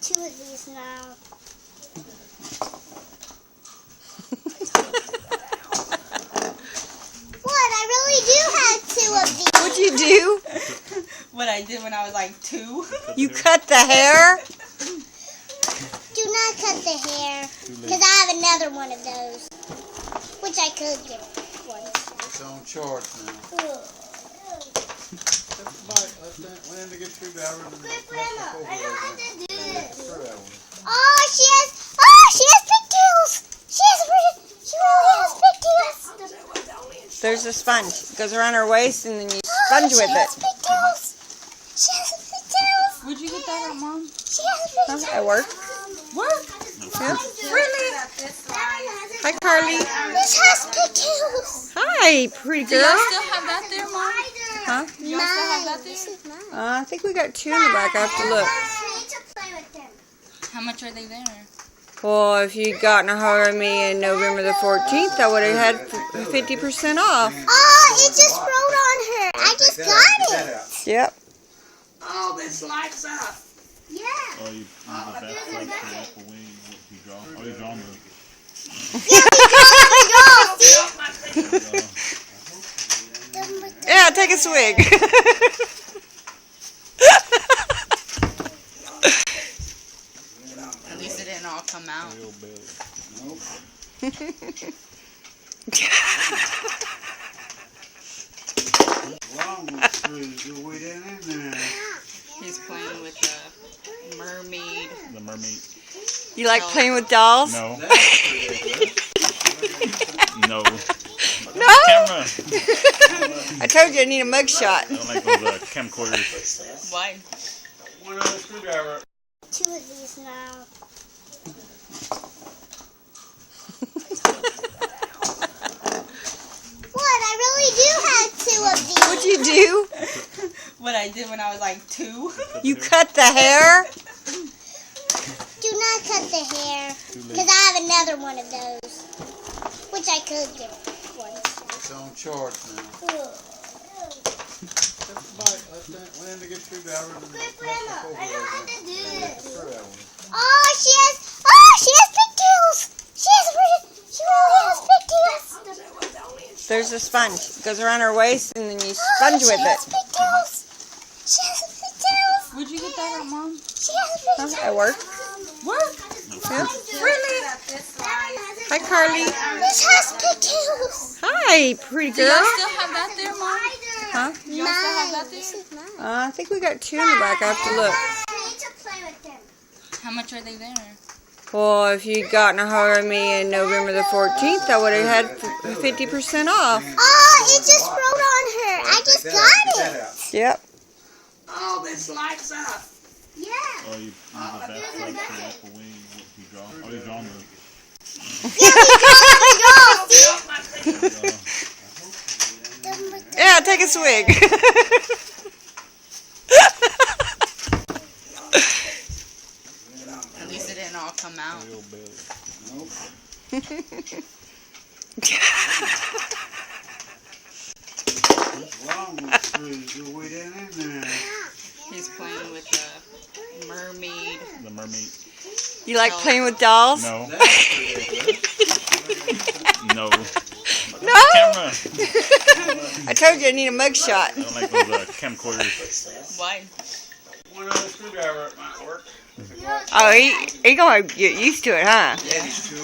Two of these now. What? I really do have two of these. What'd you do? What I did when I was like 2. You cut the hair? Do not cut the hair, because I have another one of those, which I could get once. It's on charge now. When did they get through that? Grandma, I know how to do this. Through that one. Oh, she has pigtails. She really has pigtails. There's a sponge. It goes around her waist and then you sponge with She has it. pigtails. She has pigtails. Would you get that at Mom? She has pigtails. Huh? At work? What? Yeah. Really? Hi, Carly. This has pigtails. Hi, pretty Do y'all girl. still have that there, Mom? Huh? Y'all still have that This there? is mine. I think we got two in the back. I have to look. I need to play with them. How much are they there? Well, if you'd gotten a hold of me in November the 14th, I would have had 50% off. Oh, it just rolled on her. I just got it. Yep. Oh, this lights up. Yeah. Oh, you the back leg for the upper wing. You draw. Oh, you draw the. Yeah, take a swig. At least it didn't all come out. Real belly. What's wrong with you? You're way down in there. He's playing with the mermaid. The mermaid. You like playing with dolls? No. No. No? Camera. I told you I need a mug shot. I don't like those camcorders. Why? One other screwdriver. Two of these now. What? I really do have two of these. What'd you do? What I did when I was like 2. You cut the hair? Do not cut the hair, because I have another one of those, which I could get once. It's on charge now. When did they get through that? Grandma, I know how to do this. Through that one. Oh, she has pigtails. She really has pigtails. There's a sponge. It goes around her waist and then you sponge She with has it. pigtails. She has pigtails. Would you get that at Mom? She has pigtails. Huh? At work? What? Yeah. Really? Hi, Carly. This has pigtails. Hi, pretty Do y'all girl. still have that there, Mom? Huh? Y'all still have that This there? is mine. I think we got two in the back. I have to look. I need to play with them. How much are they there? Well, if you'd gotten a hold of me in November the 14th, I would have had 50% off. Oh, it just rolled on her. I just got it. Yep. Oh, this lights up. Yeah. Oh, you the back leg for the upper wing. You draw. Oh, you draw the. Yeah, take a swig. At least it didn't all come out. Real belly. What's wrong with you? You're way down in there. He's playing with the mermaid. The mermaid. You like playing with dolls? No. No. No? Camera. I told you I need a mug shot. I don't like those camcorders. Why? One other screwdriver might work. Oh, he gonna get used to it, huh? Yeah, these two.